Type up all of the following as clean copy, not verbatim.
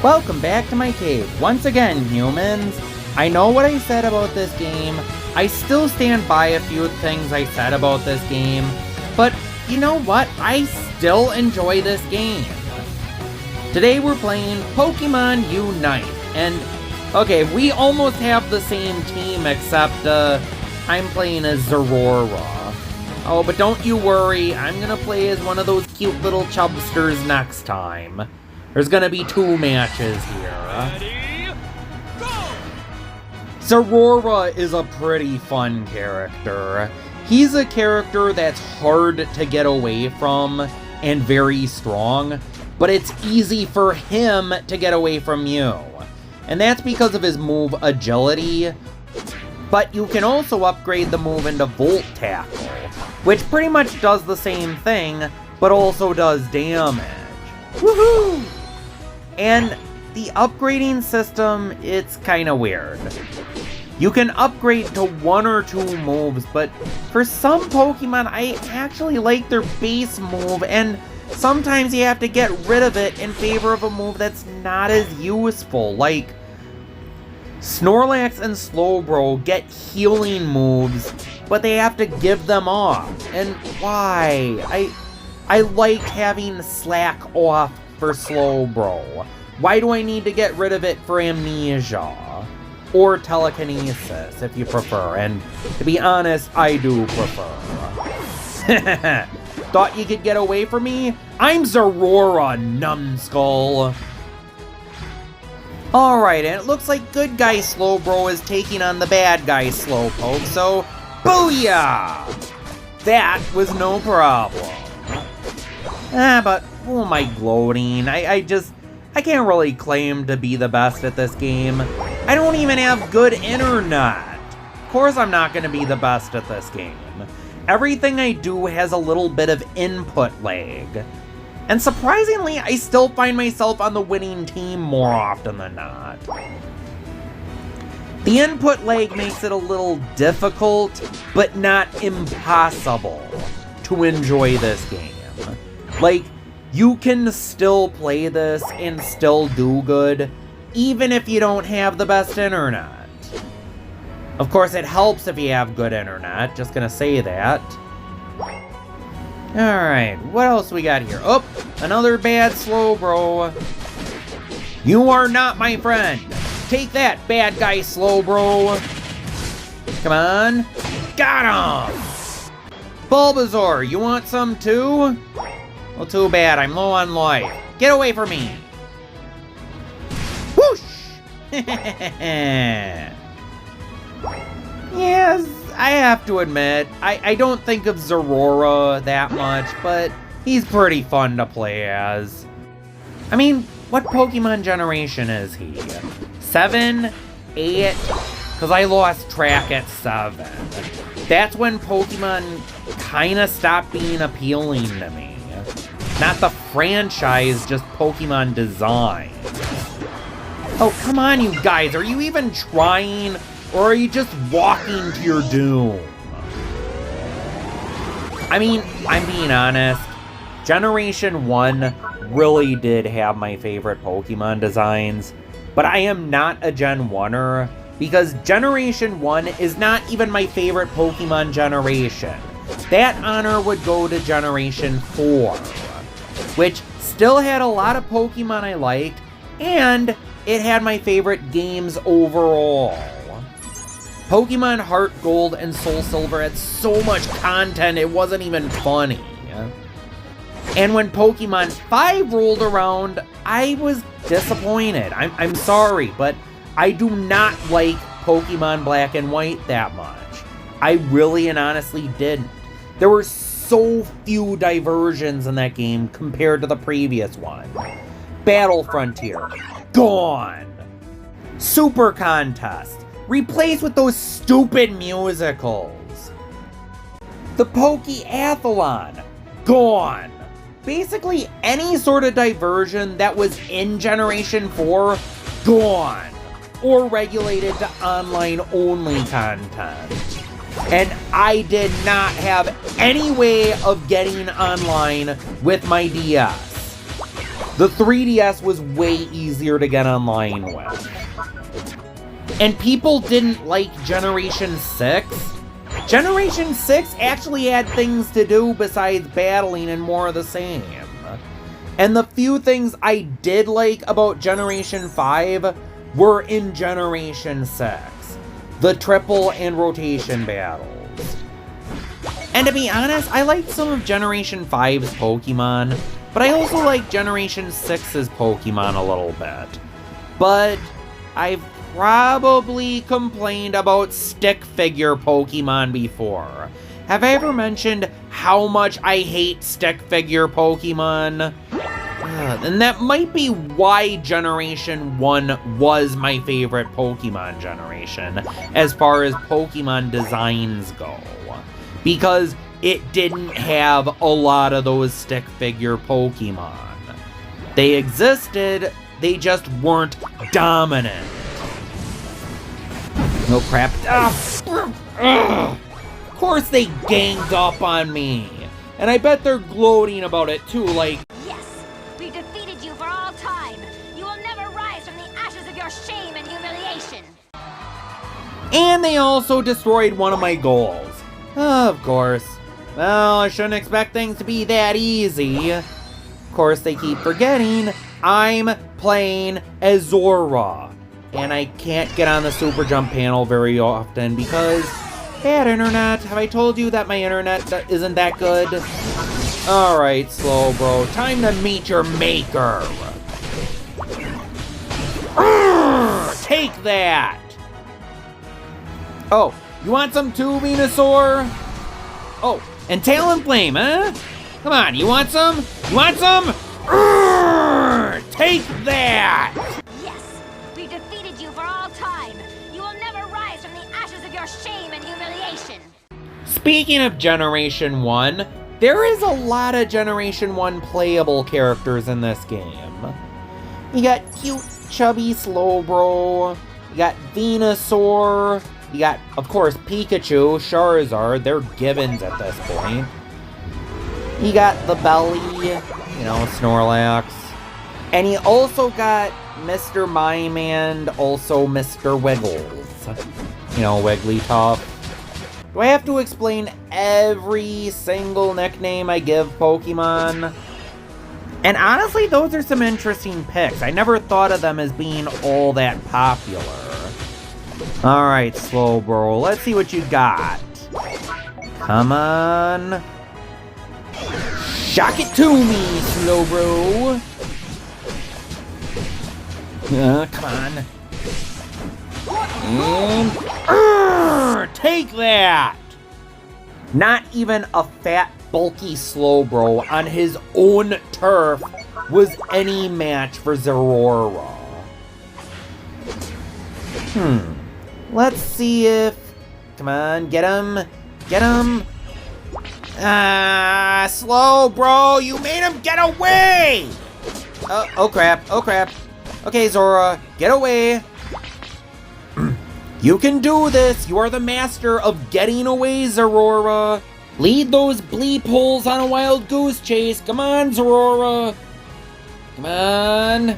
Welcome back to my cave. Once again, humans. I know what I said about this game. I still stand by a few things I said about this game. But you know what? I still enjoy this game. Today we're playing Pokemon Unite. And, okay, we almost have the same team except, I'm playing as Zorora. Oh, but don't you worry. I'm gonna play as one of those cute little chubsters next time. There's gonna be 2 matches here. Ready, go! Zorora is a pretty fun character. He's a character that's hard to get away from and very strong, but it's easy for him to get away from you. And that's because of his move Agility. But you can also upgrade the move into Volt Tackle, which pretty much does the same thing, but also does damage. Woohoo! And the upgrading system, it's kinda weird. You can upgrade to 1 or 2 moves, but for some Pokemon, I actually like their base move, and sometimes you have to get rid of it in favor of a move that's not as useful. Like, Snorlax and Slowbro get healing moves, but they have to give them off. And why? I like having Slack off for Slowbro. Why do I need to get rid of it for Amnesia? Or Telekinesis, if you prefer. And to be honest, I do prefer. Thought you could get away from me? I'm Zorora, numbskull. Alright, and it looks like good guy Slowbro is taking on the bad guy Slowpoke, so booyah! That was no problem. But who am I gloating? I can't really claim to be the best at this game. I don't even have good internet. Of course I'm not going to be the best at this game. Everything I do has a little bit of input lag. And surprisingly, I still find myself on the winning team more often than not. The input lag makes it a little difficult, but not impossible to enjoy this game. Like, you can still play this and still do good, even if you don't have the best internet. Of course, it helps if you have good internet, just gonna say that. Alright, what else we got here? Oh, another bad Slowbro. You are not my friend. Take that, bad guy Slowbro. Come on. Got him! Bulbasaur, you want some too? Well, too bad, I'm low on life. Get away from me! Whoosh! Yes, I have to admit, I don't think of Zorora that much, but he's pretty fun to play as. I mean, what Pokemon generation is he? 7? 8? Because I lost track at 7. That's when Pokemon kinda stopped being appealing to me. Not the franchise, just Pokemon design. Oh, come on, you guys. Are you even trying? Or are you just walking to your doom? I mean, I'm being honest. Generation 1 really did have my favorite Pokemon designs. But I am not a Gen 1er, because Generation 1 is not even my favorite Pokemon generation. That honor would go to Generation 4. Which still had a lot of Pokemon I liked, and it had my favorite games overall. Pokemon Heart Gold and Soul Silver had so much content it wasn't even funny. And when Pokemon 5 rolled around, I was disappointed. I'm sorry, but I do not like Pokemon Black and White that much. I really and honestly didn't. There were so few diversions in that game compared to the previous one. Battle Frontier, gone. Super Contest, replaced with those stupid musicals. The Pokeathlon, gone. Basically any sort of diversion that was in Generation 4, gone. Or regulated to online-only content. And I did not have any way of getting online with my DS. The 3DS was way easier to get online with. And people didn't like Generation 6. Generation 6 actually had things to do besides battling and more of the same. And the few things I did like about Generation 5 were in Generation 6. The triple and rotation battles. And to be honest, I liked some of Generation 5's Pokemon, but I also like Generation 6's Pokemon a little bit. But I've probably complained about stick figure Pokemon before. Have I ever mentioned how much I hate stick figure Pokemon? And that might be why Generation 1 was my favorite Pokemon generation, as far as Pokemon designs go. Because it didn't have a lot of those stick figure Pokemon. They existed, they just weren't dominant. No crap. Of course they ganged up on me. And I bet they're gloating about it too, like, yes, we've defeated you for all time. You will never rise from the ashes of your shame and humiliation. And they also destroyed one of my goals. Of course. Well, I shouldn't expect things to be that easy. Of course, they keep forgetting I'm playing as Zora. And I can't get on the Super Jump panel very often because bad internet. Have I told you that my internet isn't that good? Alright, Slowbro, time to meet your maker. Take that! Oh, you want some too, Venusaur? Oh, and Talonflame, huh? Come on, you want some? You want some? Take that! Yes, we've defeated you for all time. You will never rise from the ashes of your shame and humiliation. Speaking of Generation 1, there is a lot of Generation 1 playable characters in this game. You got cute, chubby Slowbro, you got Venusaur, you got, of course, Pikachu, Charizard, they're givens at this point. You got the Belly, you know, Snorlax. And you also got Mr. Mime and also Mr. Wiggles. You know, Wigglytuff. Do I have to explain every single nickname I give Pokemon? And honestly, those are some interesting picks. I never thought of them as being all that popular. Alright, Slowbro, let's see what you got. Come on. Shock it to me, Slowbro. Come on. And take that! Not even a fat, bulky Slowbro on his own turf was any match for Zeraora. Let's see if... Come on, get him. Get him. Ah, Slowbro, you made him get away! Oh crap, oh crap. Okay, Zora, get away. You can do this. You are the master of getting away, Zeraora. Lead those bleep holes on a wild goose chase. Come on, Zeraora. Come on.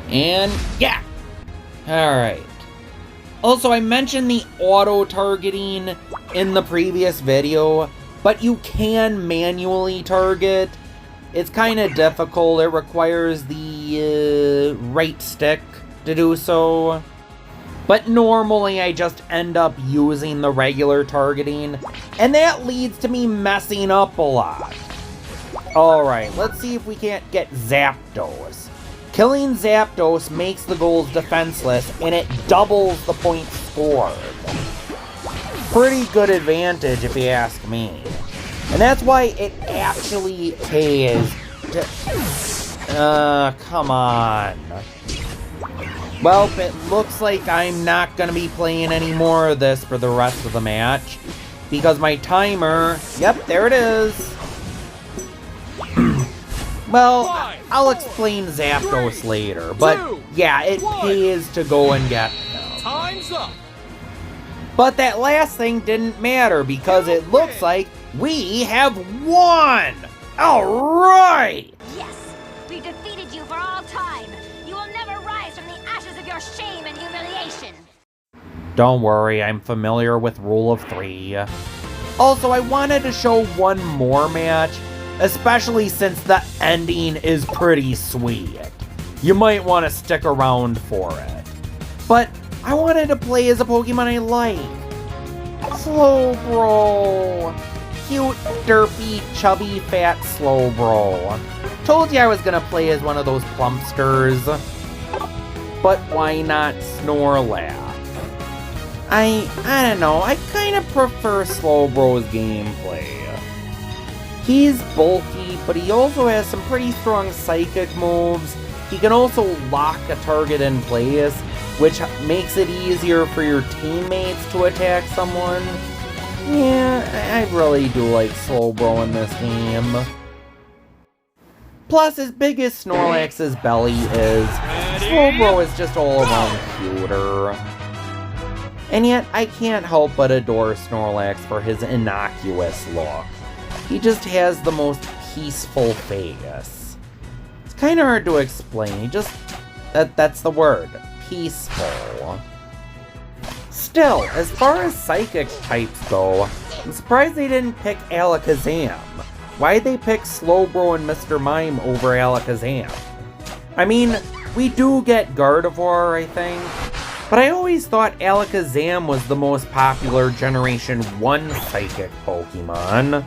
And yeah. Alright. Also, I mentioned the auto-targeting in the previous video, but you can manually target. It's kind of difficult. It requires the right stick to do so. But normally I just end up using the regular targeting, and that leads to me messing up a lot. Alright, let's see if we can't get Zapdos. Killing Zapdos makes the goals defenseless, and it doubles the points scored. Pretty good advantage if you ask me. And that's why it actually pays to... come on. Well, it looks like I'm not going to be playing any more of this for the rest of the match. Because my timer... Yep, there it is. Well, I'll explain Zapdos later. But yeah, it pays to go and get them. Time's up. But that last thing didn't matter because it looks like we have won! Alright! Yes, we defeated you for all time. You will never rise from the ashes of your shame and humiliation. Don't worry, I'm familiar with Rule of 3. Also, I wanted to show one more match, especially since the ending is pretty sweet. You might want to stick around for it. But I wanted to play as a Pokemon I like. Slowbro. Cute, derpy, chubby, fat Slowbro. Told you I was gonna play as one of those plumpsters. But why not Snorlax? I don't know, I kinda prefer Slowbro's gameplay. He's bulky, but he also has some pretty strong psychic moves. He can also lock a target in place, which makes it easier for your teammates to attack someone. Yeah, I really do like Slowbro in this game. Plus, as big as Snorlax's belly is, Slowbro is just all around cuter. And yet, I can't help but adore Snorlax for his innocuous look. He just has the most peaceful face. It's kind of hard to explain, that's the word, peaceful. Still, as far as psychic types go, I'm surprised they didn't pick Alakazam. Why'd they pick Slowbro and Mr. Mime over Alakazam? I mean, we do get Gardevoir, I think, but I always thought Alakazam was the most popular Generation 1 psychic Pokemon.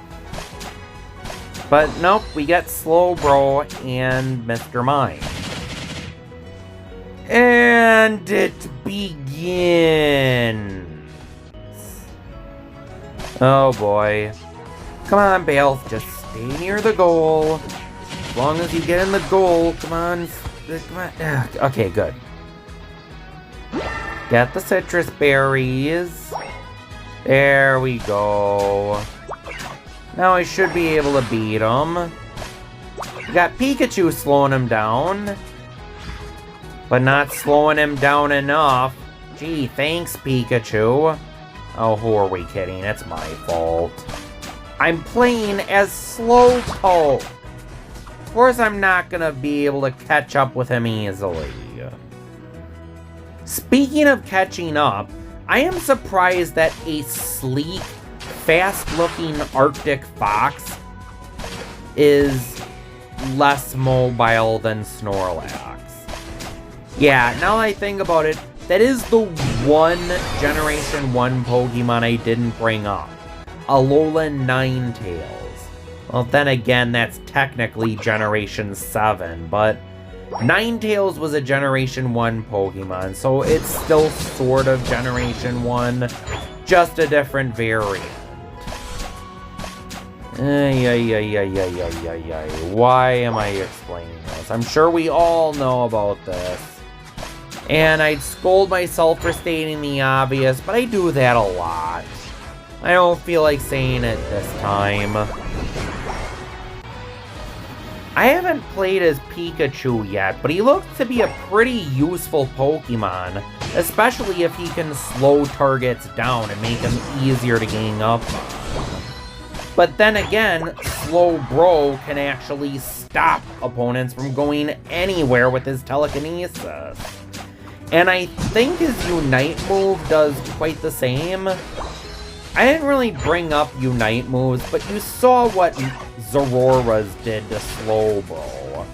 But nope, we get Slowbro and Mr. Mime. And it begins. Oh boy. Come on, Baalf, just stay near the goal. As long as you get in the goal, come on. Okay, good. Get the citrus berries. There we go. Now I should be able to beat him. We got Pikachu slowing him down. But not slowing him down enough. Gee, thanks, Pikachu. Oh, who are we kidding? It's my fault. I'm playing as Slowpoke. Of course I'm not gonna be able to catch up with him easily. Speaking of catching up, I am surprised that a sleek, fast-looking Arctic fox is less mobile than Snorlax. Yeah, now that I think about it, that is the one Generation 1 Pokemon I didn't bring up. Alolan Ninetales. Well, then again, that's technically Generation 7, but Ninetales was a Generation 1 Pokemon, so it's still sort of Generation 1, just a different variant. Why am I explaining this? I'm sure we all know about this. And I'd scold myself for stating the obvious, but I do that a lot. I don't feel like saying it this time. I haven't played as Pikachu yet, but he looks to be a pretty useful Pokemon, especially if he can slow targets down and make them easier to gang up on. But then again, Slowbro can actually stop opponents from going anywhere with his telekinesis. And I think his Unite move does quite the same. I didn't really bring up Unite moves, but you saw what Zorora's did to Slowbro.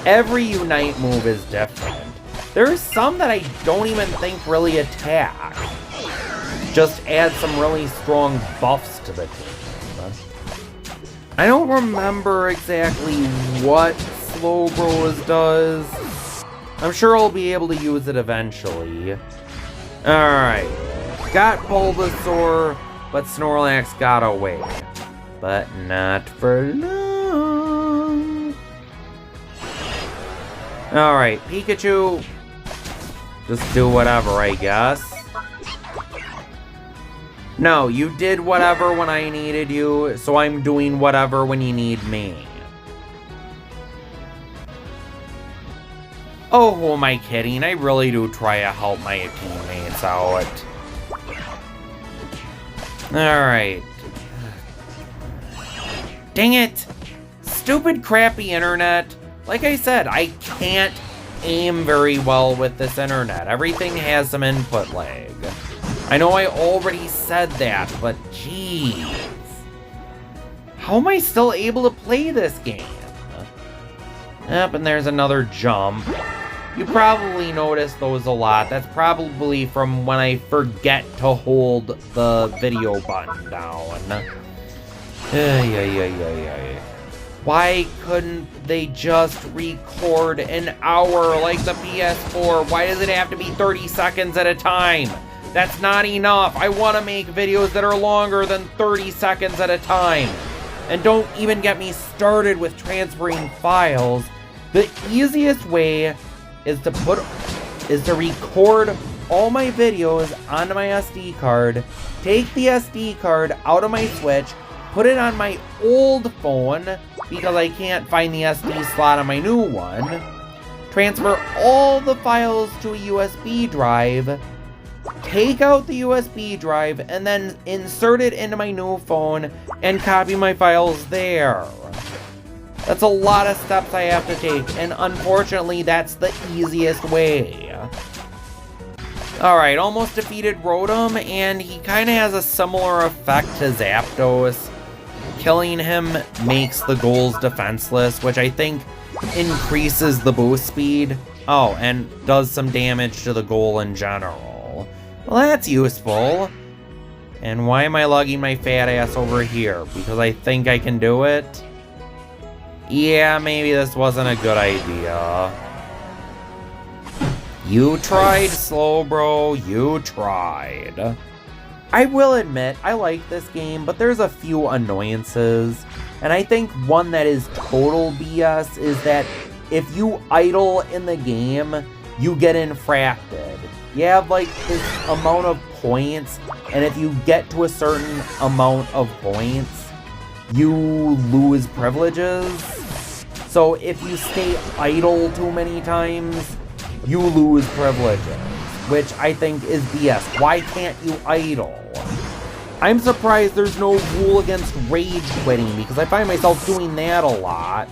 Every Unite move is different. There's some that I don't even think really attack. Just add some really strong buffs to the team. I don't remember exactly what Slowbro's does. I'm sure I'll be able to use it eventually. Alright. Got Bulbasaur, but Snorlax got away. But not for long. Alright, Pikachu. Just do whatever, I guess. No, you did whatever when I needed you, so I'm doing whatever when you need me. Oh, who am I kidding? I really do try to help my teammates out. Alright. Dang it! stupid crappy internet. Like I said, I can't aim very well with this internet. Everything has some input lag. I know I already said that, but geez. How am I still able to play this game? Yep, and there's another jump. You probably notice those a lot. That's probably from when I forget to hold the video button down. Why couldn't they just record an hour like the PS4? Why does it have to be 30 seconds at a time? That's not enough. I want to make videos that are longer than 30 seconds at a time. And don't even get me started with transferring files. The easiest way is to record all my videos onto my SD card, take the SD card out of my Switch, put it on my old phone because I can't find the SD slot on my new one, transfer all the files to a USB drive, take out the USB drive, and then insert it into my new phone and copy my files there. That's a lot of steps I have to take, and unfortunately, that's the easiest way. Alright, almost defeated Rotom, and he kind of has a similar effect to Zapdos. Killing him makes the ghouls defenseless, which I think increases the boost speed. Oh, and does some damage to the ghoul in general. Well, that's useful. And why am I lugging my fat ass over here? Because I think I can do it? Yeah, maybe this wasn't a good idea. You tried, Slowbro, you tried. I will admit, I like this game, but there's a few annoyances. And I think one that is total BS is that if you idle in the game, you get infracted. You have like this amount of points, and if you get to a certain amount of points, you lose privileges. So if you stay idle too many times, you lose privileges, which I think is BS. Why can't you idle? I'm surprised there's no rule against rage quitting, because I find myself doing that a lot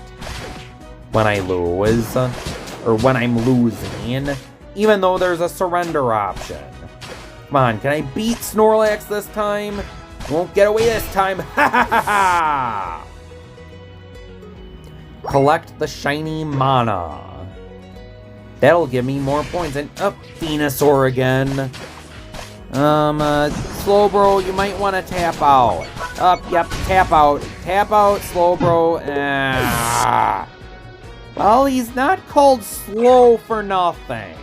when I lose, or when I'm losing, even though there's a surrender option. Come on, can I beat Snorlax this time? Won't get away this time. Ha ha ha ha! Collect the shiny mana. That'll give me more points. And Venusaur again. Slowbro, you might want to tap out. Yep, tap out. Tap out, Slowbro. Well, he's not called slow for nothing.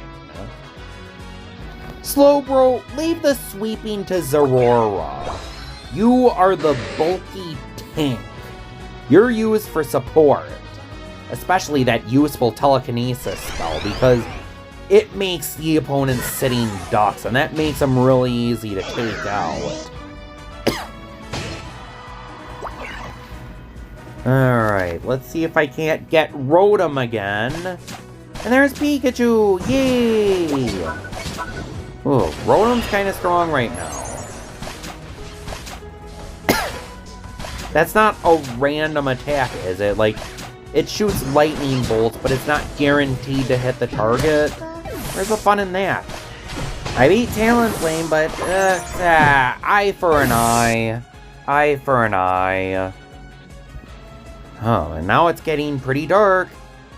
Slowbro, leave the sweeping to Zeraora. You are the bulky tank. You're used for support. Especially that useful telekinesis spell, because it makes the opponent sitting ducks, and that makes them really easy to take out. Alright, let's see if I can't get Rotom again. And there's Pikachu! Yay! Ooh, Rotom's kind of strong right now. That's not a random attack, is it? Like, it shoots lightning bolts, but it's not guaranteed to hit the target. Where's the fun in that? I beat Talonflame, but, eye for an eye. Eye for an eye. Oh, and now it's getting pretty dark.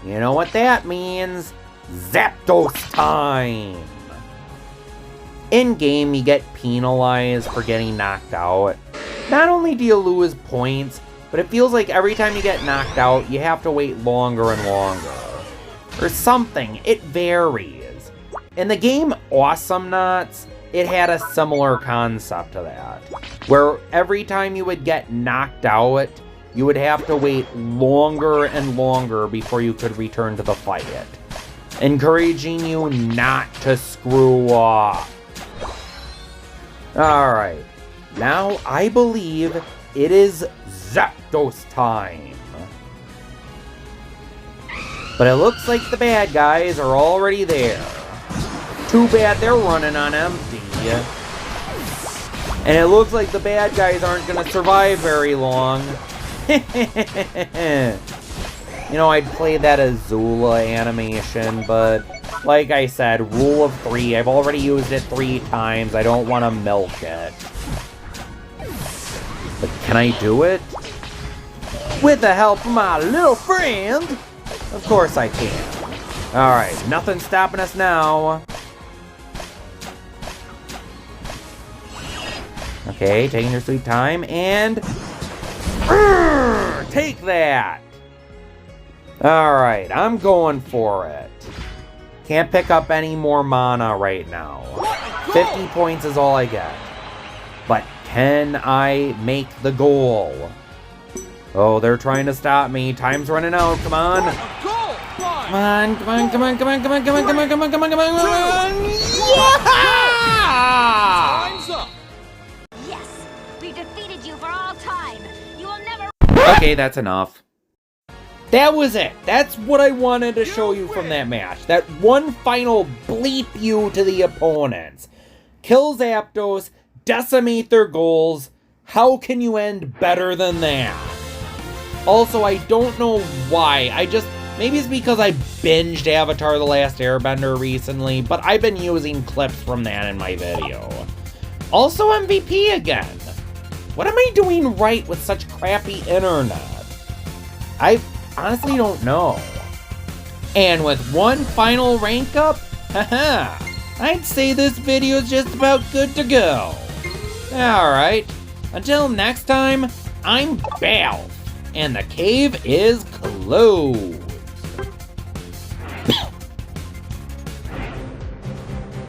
You know what that means? Zapdos time! In-game, you get penalized for getting knocked out. Not only do you lose points, but it feels like every time you get knocked out, you have to wait longer and longer. Or something. It varies. In the game Awesome Knots, it had a similar concept to that. Where every time you would get knocked out, you would have to wait longer and longer before you could return to the fight. Encouraging you not to screw up. Alright. Now I believe it is Zapdos time. But it looks like the bad guys are already there. Too bad they're running on empty. And it looks like the bad guys aren't going to survive very long. You know, I'd play that Azula animation, but like I said, rule of 3. I've already used it 3 times. I don't want to milk it. But can I do it? With the help of my little friend? Of course I can. Alright, nothing's stopping us now. Okay, taking your sweet time, and... take that! Alright, I'm going for it. Can't pick up any more mana right now. 50 points is all I get. But can I make the goal? Oh, they're trying to stop me. Time's running out. Come on. Come on, come on, come on, come on, come on, come on, come on, come on, come on, come on, come on. Yeah! Time's up. Yes, we defeated you for all time. You will never. Okay, that's enough. That was it. That's what I wanted to show you from that match. That one final bleep you to the opponents. Kill Zapdos, decimate their goals. How can you end better than that? Also, I don't know why. Maybe it's because I binged Avatar The Last Airbender recently, but I've been using clips from that in my video. Also MVP again. What am I doing right with such crappy internet? I honestly don't know. And with one final rank up, haha, I'd say this video is just about good to go. Alright, until next time, I'm Baalf, and the cave is closed.